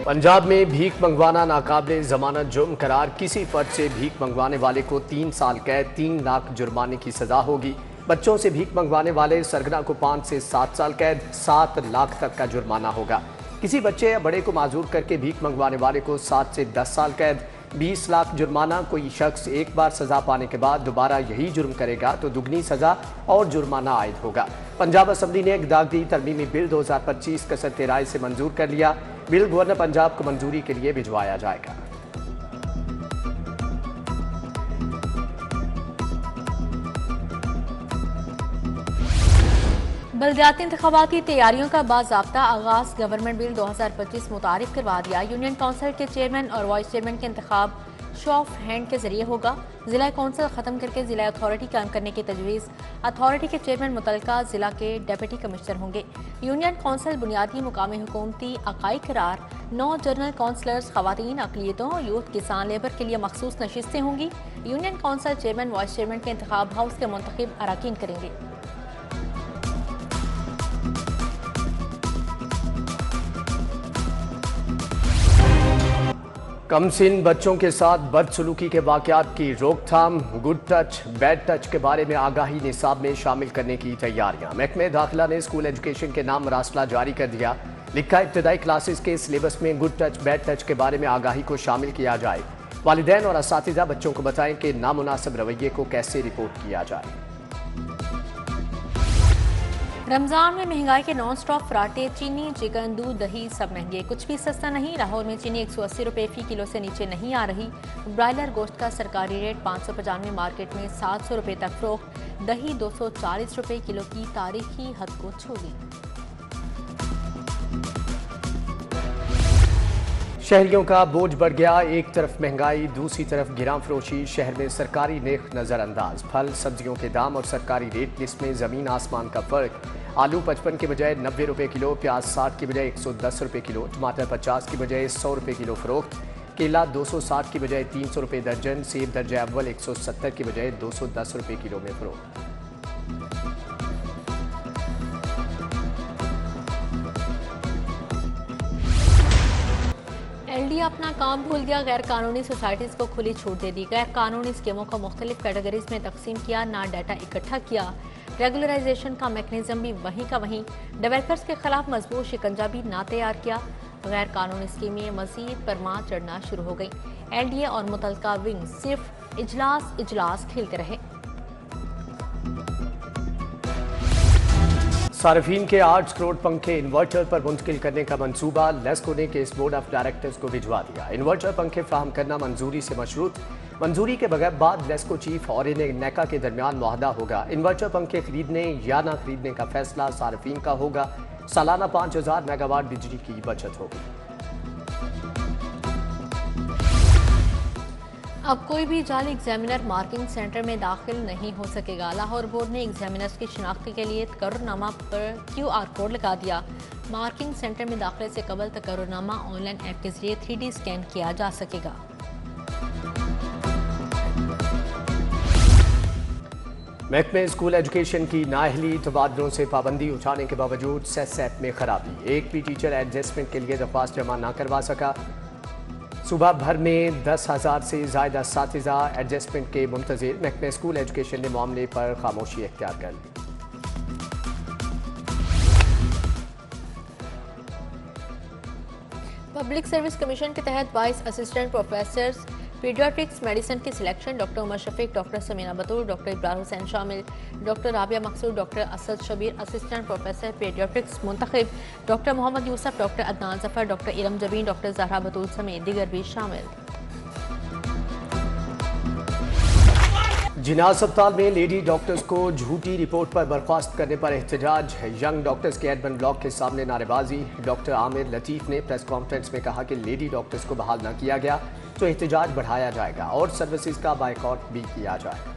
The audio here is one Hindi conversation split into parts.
पंजाब में भीख मंगवाना नाकाबिले जमानत जुर्म करार। किसी फर्द से भीख मंगवाने वाले को 3 साल कैद, 3 लाख जुर्माने की सजा होगी। बच्चों से भीख मंगवाने वाले सरगना को 5 से 7 साल कैद, 7 लाख तक का जुर्माना होगा। किसी बच्चे या बड़े को माजूर करके भीख मंगवाने वाले को 7 से 10 साल कैद, 20 लाख जुर्माना। कोई शख्स एक बार सजा पाने के बाद दोबारा यही जुर्म करेगा तो दुगनी सजा और जुर्माना आयद होगा। पंजाब असम्बली ने इक़दादी तरमीमी बिल 2025 कसरत राय से मंजूर कर लिया। बिल गवर्नर पंजाब को मंजूरी के लिए भिजवाया जाएगा। बल्दियाती इंतखाबात की तैयारियों का बाज़ाब्ता आगाज। गवर्नमेंट बिल 2025 मुतारिफ करवा दिया। यूनियन काउंसिल के चेयरमैन और वाइस चेयरमैन के इंतखाब शो ऑफ हैंड के जरिए होगा। जिला काउंसिल ख़त्म करके जिला अथॉरिटी कायम करने की तजवीज़। अथॉरिटी के चेयरमैन मुतलका जिला के डिप्टी कमिश्नर होंगे। यूनियन काउंसिल बुनियादी मुकामी हुकूमती अकाई करार। 9 जनरल काउंसलर्स खवातीन, अक़लियतों, यूथ, किसान, लेबर के लिए मखसूस नशिस्तें होंगी। Union council chairman vice chairman के इंतखाब हाउस के मुंतखब अरकान करेंगे। कमसिन बच्चों के साथ बदसलूकी के वाक़यात की रोकथाम। गुड टच, बैड टच के बारे में आगाही निसाब में शामिल करने की तैयारियां। महकमे दाखिला ने स्कूल एजुकेशन के नाम मरासला जारी कर दिया। लिखा, इब्तदाई क्लासेस के सिलेबस में गुड टच, बैड टच के बारे में आगाही को शामिल किया जाए। वालिदैन और असातिज़ा बच्चों को बताएं कि नामुनासिब रवैये को कैसे रिपोर्ट किया जाए। रमज़ान में महंगाई के नॉन स्टॉप फराटे। चीनी, चिकन, दूध, दही सब महंगे, कुछ भी सस्ता नहीं। लाहौर में चीनी 180 रुपये फ़ी किलो से नीचे नहीं आ रही। ब्रायलर गोश्त का सरकारी रेट 595, मार्केट में 700 रुपये तक फ़रोख्त। दही 240 रुपये किलो की तारीखी हद को छू गई। शहरियों का बोझ बढ़ गया। एक तरफ महंगाई, दूसरी तरफ गिरां फरोशी। शहर में सरकारी नेख नज़रअंदाज। फल सब्जियों के दाम और सरकारी रेट लिस्ट में ज़मीन आसमान का फ़र्क। आलू 55 के बजाय 90 रुपये किलो, प्याज 60 के बजाय 110 रुपये किलो, टमाटर 50 के बजाय 100 रुपये किलो फ़रोख्त। केला 260 के बजाय 300 रुपये दर्जन। सेब दर्जा अव्वल 170 के बजाय 210 रुपये किलो में फ़रोख्त। LD अपना काम भूल गया। गैर कानूनी सोसाइटीज़ को खुली छूट दे दी। गैर कानूनी स्कीमों को मुख्तलिफ कैटेगरीज में तकसीम किया, ना डाटा इकट्ठा किया। रेगुलराइजेशन का मैकेनिज्म भी वहीं का वहीं। डेवलपर्स के खिलाफ मजबूत शिकंजा भी ना तैयार किया। गैर कानूनी स्कीमें मजीद परमार चढ़ना शुरू हो गई। LDA और मुतलका विंग सिर्फ इजलास खेलते रहे। सार्फिन के 8 करोड़ पंखे इन्वर्टर पर मुंतकिल करने का मंसूबा। लेस्को ने केस बोर्ड ऑफ डायरेक्टर्स को भिजवा दिया। इन्वर्टर पंखे फ्राहम करना मंजूरी से मशरूत। मंजूरी के बगैर बाद लेस्को चीफ और नेका के दरमियान मुआहदा होगा। इन्वर्टर पंखे खरीदने या ना खरीदने का फैसला सार्फिन का होगा। सालाना 5000 मेगावाट बिजली की बचत होगी। अब कोई भी जाली एग्जामिनर मार्किंग सेंटर में दाखिल नहीं हो सकेगा। लाहौर बोर्ड ने एग्जामिनर्स की शिनाख्ती के लिए तकर्रुरनामा पर QR कोड लगा दिया। मार्किंग सेंटर में दाखिले से कबल तकर्रुरनामा ऑनलाइन ऐप के जरिए 3D स्कैन किया जा सकेगा। महकमे स्कूल एजुकेशन की नाअहली। तबादलों से पाबंदी उठाने के बावजूद सेस ऐप में खराबी। एक भी टीचर एडजस्टमेंट के लिए दरख्वास्त जमा ना करवा सका। सुबह भर में 10,000 से ज़्यादा असातिज़ा एडजस्टमेंट के मुंतज़िर। महकमे स्कूल एजुकेशन ने मामले पर खामोशी इख्तियार कर ली। पब्लिक सर्विस कमीशन के तहत 22 असिस्टेंट प्रोफेसर्स पीडियाट्रिक्स मेडिसिन की selection. Doctor Umar Shafiq, doctor Samina Batoor, doctor Ibrar Hussain शामिल। Doctor Rabia Maqsood, doctor Asad Shabbir assistant professor pediatrics मुंतखब। Doctor Mohammad Yousuf, doctor Adnan Zafar, doctor Iram Jabeen, doctor Zahra Batool समेत दीगर भी शामिल। जिना अस्पताल में लेडी डॉक्टर्स को झूठी रिपोर्ट पर बर्खास्त करने पर एहतजाज। यंग डॉक्टर्स के एडमिन ब्लॉक के सामने नारेबाजी। डॉक्टर आमिर लतीफ़ ने प्रेस कॉन्फ्रेंस में कहा कि लेडी डॉक्टर्स को बहाल न किया गया तो एहतजाज बढ़ाया जाएगा और सर्विसेज का बायकॉट भी किया जाएगा।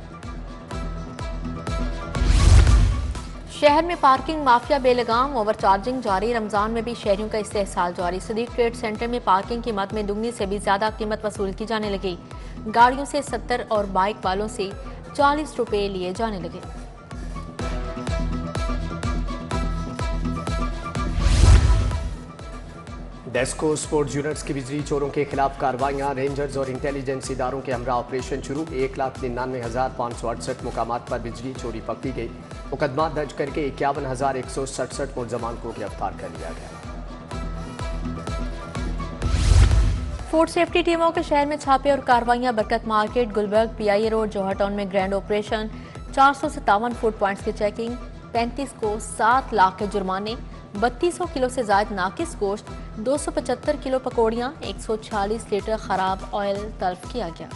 शहर में पार्किंग माफिया बेलगाम। ओवरचार्जिंग जारी। रमजान में भी शहरियों का इस्तेहसाल जारी। सदीक ट्रेड सेंटर में पार्किंग कीमत में दुगनी से भी ज्यादा कीमत वसूल की जाने लगी। गाड़ियों से 70 और बाइक वालों से 40 रुपए लिए जाने लगे। डेस्को स्पोर्ट्स यूनिट्स की बिजली चोरों के खिलाफ कार्रवाइयां, रेंजर्स और इंटेलिजेंस इदारों के हमरा ऑपरेशन शुरू। 1,99,568 मुकामात पर बिजली चोरी पकड़ी गई। मुकदमा दर्ज करके 51,167 मुलजमान को गिरफ्तार कर लिया गया। फूड सेफ्टी टीमों के शहर में छापे और कार्रवाइयां, बरकत मार्केट, गुलबर्ग, PIA रोड, जौहर टाउन में ग्रैंड ऑपरेशन, 457 फूड पॉइंट्स की चेकिंग, 35 को 7 लाख के जुर्माने, 3200 किलो से ज्यादा नाकिस गोश्त, 275 किलो पकौड़ियां, 146 लीटर खराब ऑयल तल्फ किया गया।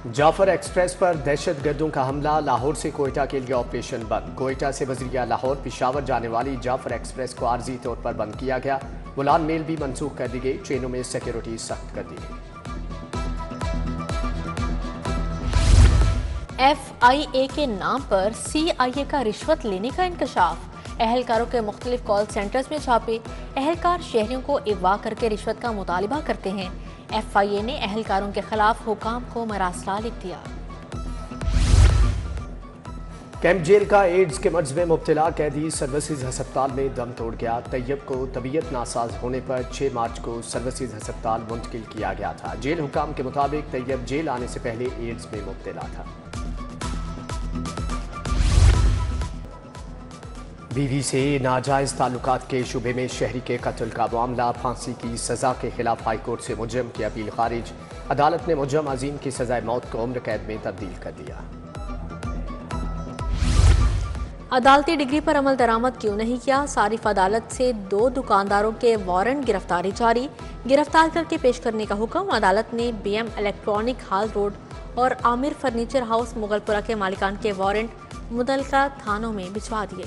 जाफर एक्सप्रेस पर दहशतगर्दों का हमला, लाहौर से कोयटा के लिए ऑपरेशन बंद। कोयटा से वज़ीरिया लाहौर पिशावर जाने वाली जाफर एक्सप्रेस को आर्जी तौर पर बंद किया गया। मुलान मेल भी मनसूख कर दी गई। ट्रेनों में सिक्योरिटी सख्त कर दी गई। FIA के नाम पर CIA का रिश्वत लेने का इंकशाफ। अहलकारों के मुख्तलिफ कॉल सेंटर्स में छापे। अहलकार शहरियों को अगवा करके रिश्वत का मुतालिबा करते हैं। FIA ने अहलकारों के खिलाफ हुकाम को मरासला लिख दिया। कैंप जेल का एड्स के मर्ज में मुब्तला कैदी सर्विसेज अस्पताल में दम तोड़ गया। तैयब को तबीयत नासाज होने पर 6 मार्च को सर्विसेज अस्पताल मुंतकिल किया गया था। जेल हुकाम के मुताबिक तैयब जेल आने से पहले एड्स में मुब्तला था। बीवी से नाजायज ताल्लुकात के शुबे में शहरी के कत्ल का मामला, फांसी की सजा के खिलाफ हाईकोर्ट से मुजरम की अपील खारिज। अदालत ने मुजरम अजीम की सजाए मौत को उम्र कैद में तब्दील कर दिया। अदालती डिग्री पर अमल दरामद क्यों नहीं किया? सारिफ अदालत से 2 दुकानदारों के वारंट गिरफ्तारी जारी। गिरफ्तार करके पेश करने का हुक्म। अदालत ने BM इलेक्ट्रॉनिक हाल रोड और आमिर फर्नीचर हाउस मुगलपुरा के मालिकान के वारंट मुतल्लिका थानों में भिजवा दिए।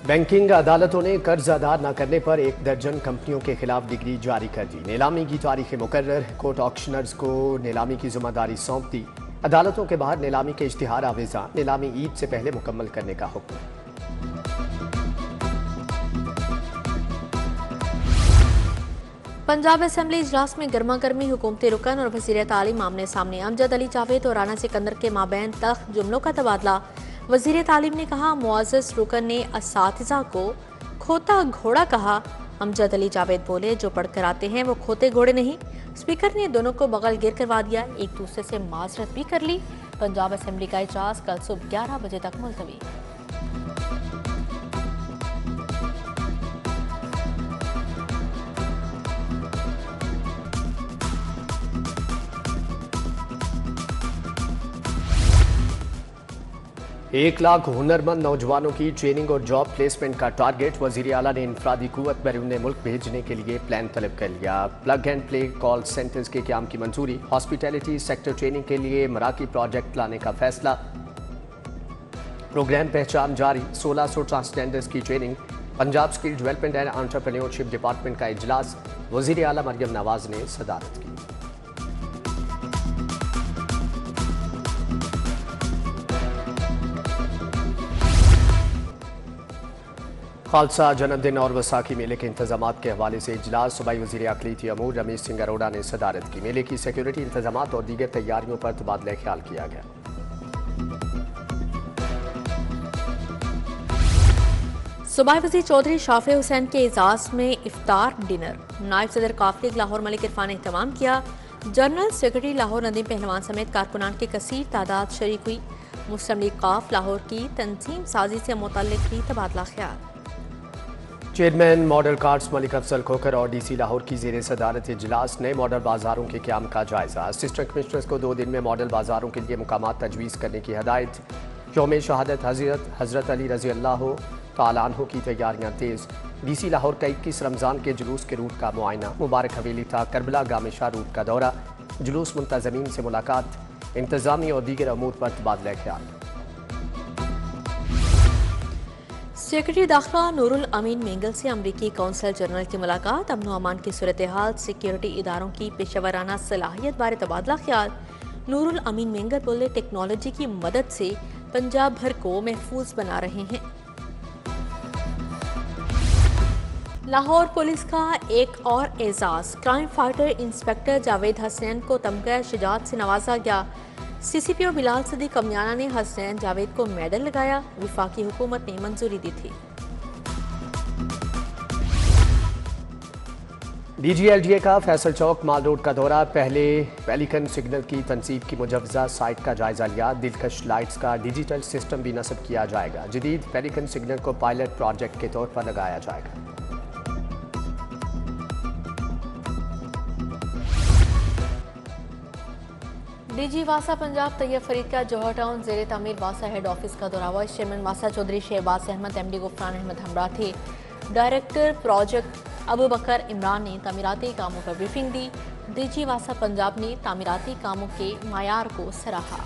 बैंकिंग अदालतों ने कर्ज अदा न करने पर 1 दर्जन कंपनियों के खिलाफ डिग्री जारी कर दी। नीलामी की तारीख मुकर्रर। कोर्ट ऑक्शनर्स को नीलामी की जिम्मेदारी सौंप दी। अदालतों के बाहर नीलामी के इश्तिहार आवेजा। नीलामी ईद से पहले मुकम्मल करने का हुक्म। पंजाब असेंबली इजलास में गर्मा गर्मी। हुकूमती रुकन और वज़ीर तालीम आमने सामने। अमजद अली जावेद और राना सिकंदर के माबैन तल्ख जुमलों का तबादला। वज़ीर तालीम ने कहा, मुअज़्ज़ज़ रुकन ने असातिज़ा को खोता घोड़ा कहा। अमजद अली जावेद बोले, जो पढ़कर आते हैं वो खोते घोड़े नहीं। स्पीकर ने दोनों को बगल गिर करवा दिया। एक दूसरे से माजरत भी कर ली। पंजाब असेंबली का इजलास कल सुबह 11 बजे तक मुलतवी। एक लाख हुनरमंद नौजवानों की ट्रेनिंग और जॉब प्लेसमेंट का टारगेट। वज़ीर आला ने इंफरादी कुव्वत बैरून मुल्क भेजने के लिए प्लान तलब कर लिया। Plug and play call centres के क़याम की मंजूरी। हॉस्पिटैलिटी सेक्टर ट्रेनिंग के लिए मराकी प्रोजेक्ट लाने का फैसला। प्रोग्राम पहचान जारी। 1600 ट्रांसजेंडर्स की training. Punjab skill development and entrepreneurship department का इजलास। वज़ीर आला मरियम नवाज ने सदारत की। खालसा जन्मदिन और वसाखी मेले के इंतजामात के हवाले से इजलास। सूबाई वज़ीर अक़लीती अमूर रमेश सिंह अरोड़ा ने सदारत की। मेले की सिक्योरिटी इंतजामात और दीगर तैयारियों पर तबादला ख्याल किया गया। सूबाई वज़ीर चौधरी शाफे हुसैन के एजाज में इफ्तार डिनर। नायब सदर काफिले लाहौर मलिक इरफान ने एहतमाम किया। जनरल सेक्रेटरी लाहौर नदीम पहलवान समेत कारकुनान की कसीर तादाद शरीक हुई। मुस्लिम लीग काफ लाहौर की तंजीम साजी से मुतल्लिक भी तबादला ख्याल। Chairman model cards Malik Afzal Khokhar और DC लाहौर की ज़ेर सदारत इजलास। नए मॉडल बाजारों के क़याम का जायजा। असिस्टेंट कमिश्नर्स को 2 दिन में मॉडल बाजारों के लिए मुकामात तजवीज़ करने की हदायत। यौम शहादत हज़रत अली रज़ी अल्लाह तआला अन्हु की तैयारियाँ तेज़। DC लाहौर का 21 रमज़ान के जुलूस के रूट का मुआयना। मुबारक हवेली था करबला गामिशा रूट का दौरा। जुलूस मुंतज़मीन से मुलाकात। इंतज़ामी और दीगर अमूर पर तबादला ख्याल। सेक्रेटरी दाखिला नूरुल अमीन मेंगल से अमरीकी कौंसल जनरल की मुलाकात। अमन व अमान की सूरत हाल, सिक्योरिटी इदारों की पेशेवराना सलाहियत बारे तबादला ख्याल। नूरुल अमीन मेंगल बोले, टेक्नोलॉजी की मदद से पंजाब भर को महफूज बना रहे हैं। लाहौर पुलिस का एक और एजाज, crime fighter inspector Javed Hasnain को तमगा शुजात से नवाजा गया। CCPO बिलाल सदी कमियाना ने हसनैन जावेद को मेडल लगाया। वफाकी हुकूमत ने मंजूरी दी थी। DGLGA का फैसल चौक माल रोड का दौरा, पहले पेलिकन सिग्नल की तनसीब की मुजव्वजा साइट का जायजा लिया। दिलकश लाइट्स का डिजिटल सिस्टम भी नस्ब किया जाएगा। जदीद पेलिकन सिग्नल को पायलट प्रोजेक्ट के तौर पर लगाया जाएगा। DG वासा पंजाब तैयब फरीद का जौहर टाउन ज़ेरे तामीर वासा हेड ऑफिस का दौरा। वाइस चेयरमैन वासा चौधरी शहबाज अहमद, MD गुफरान अहमद हमरा थे। डायरेक्टर प्रोजेक्ट अबू बकर इमरान ने तामीराती कामों पर ब्रीफिंग दी। DG वासा पंजाब ने तामीराती कामों के मायार को सराहा।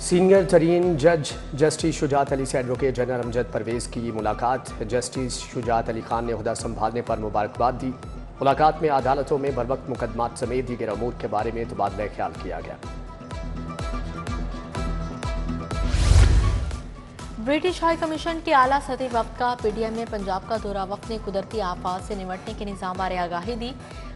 सीनियर तरीन जज जस्टिस शुजात अली से एडवोकेट जनरल अमजद परवेज की मुलाकात। जस्टिस शुजात अली खान ने ओहदा संभालने पर मुबारकबाद दी। मुलाकात में अदालतों में बरवक्त मुकदमात समेत दीगर अमूर के बारे में तबादला ख्याल किया गया। ब्रिटिश हाई कमीशन के आला सतही वफ्द का PDM में पंजाब का दौरा। वफ्द ने कुदरती आफात से निपटने के निज़ाम बारे आगाही दी।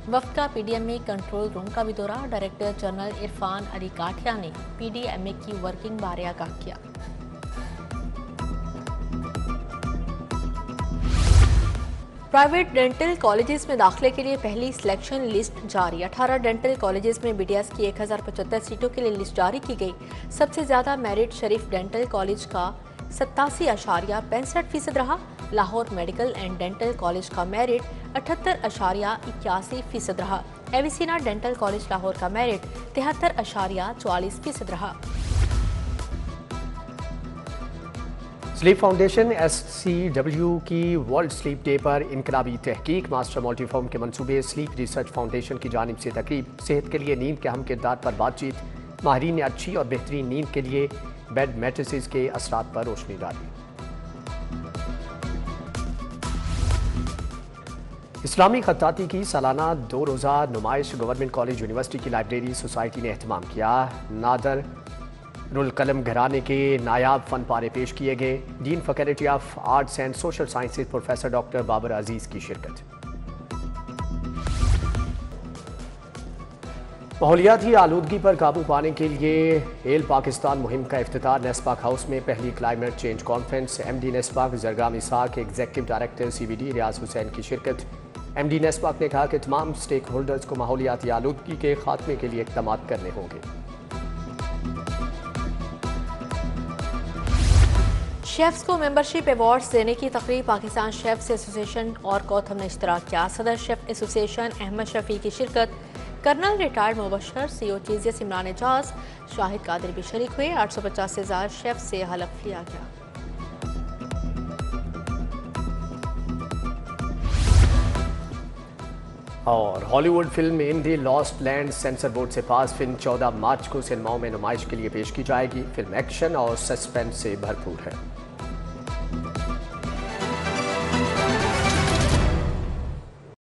वफ्द का PDM में कंट्रोल रूम का भी दौरा। डायरेक्टर जनरल इरफान अली काठिया ने PDMA की वर्किंग बारे आगाह किया। प्राइवेट डेंटल कॉलेजेस में दाखिले के लिए पहली सिलेक्शन लिस्ट जारी। 18 डेंटल कॉलेजेस में BDS की 1075 सीटों के लिए लिस्ट जारी की गई। सबसे ज्यादा मेरिट शरीफ डेंटल कॉलेज का 87.65% रहा। Lahore medical and dental college का मेरिट 78.81% रहा। एविसिना डेंटल कॉलेज लाहौर का मेरिट 73.44% रहा। स्लीप फाउंडेशन SCW की वर्ल्ड स्लीप डे पर इनकलाबी तहकीक। मास्टर मल्टीफॉर्म के मंसूबे। स्लीप रिसर्च फाउंडेशन की जानिब से तकरीब। सेहत के लिए नींद के अहम किरदार पर बातचीत। माहिरीन ने अच्छी और बेहतरीन नींद के लिए बेड मैट्रिसेस के असरात पर रोशनी डाली। इस्लामी खत्ताती की सालाना 2 रोज़ा नुमाइश गवर्नमेंट कॉलेज यूनिवर्सिटी की लाइब्रेरी सोसाइटी ने एहतमाम किया। नादर रुल कलम घराने के नायाब फन पारे पेश किए गए। Dean faculty of arts and social sciences professor doctor Babar Aziz की शिरकत। माहौलियाती आलूदगी पर काबू पाने के लिए हेल पाकिस्तान मुहिम का इफ्तिताह। नेस्पाक हाउस में पहली climate change conference. MD NESPAK Zargham Ishaq, executive director CBD Riaz Hussain की शिरकत। MD नेस्पाक ने कहा कि तमाम स्टेक होल्डर्स को माहौलियाती आलूदगी के खात्मे के लिए इक़दाम करने होंगे। शेफ्स को मेंबरशिप अवार्ड्स देने की तकरीब। पाकिस्तान शेफ्स एसोसिएशन और कौथम ने इश्तराक किया। सदर शेफ एसोसिएशन अहमद शफी की शिरकत। कर्नल रिटायर्ड मुबशर CO चीजियस इमरान एजाज, शाहिद कादिर भी शरीक हुए। 850 से ज़्यादा शेफ से हलफ लिया गया। और Hollywood film in the lost land sensor board से पास। फिल्म 14 मार्च को सिनेमाओं में नुमाइश के लिए पेश की जाएगी। फिल्म एक्शन और सस्पेंस से भरपूर है।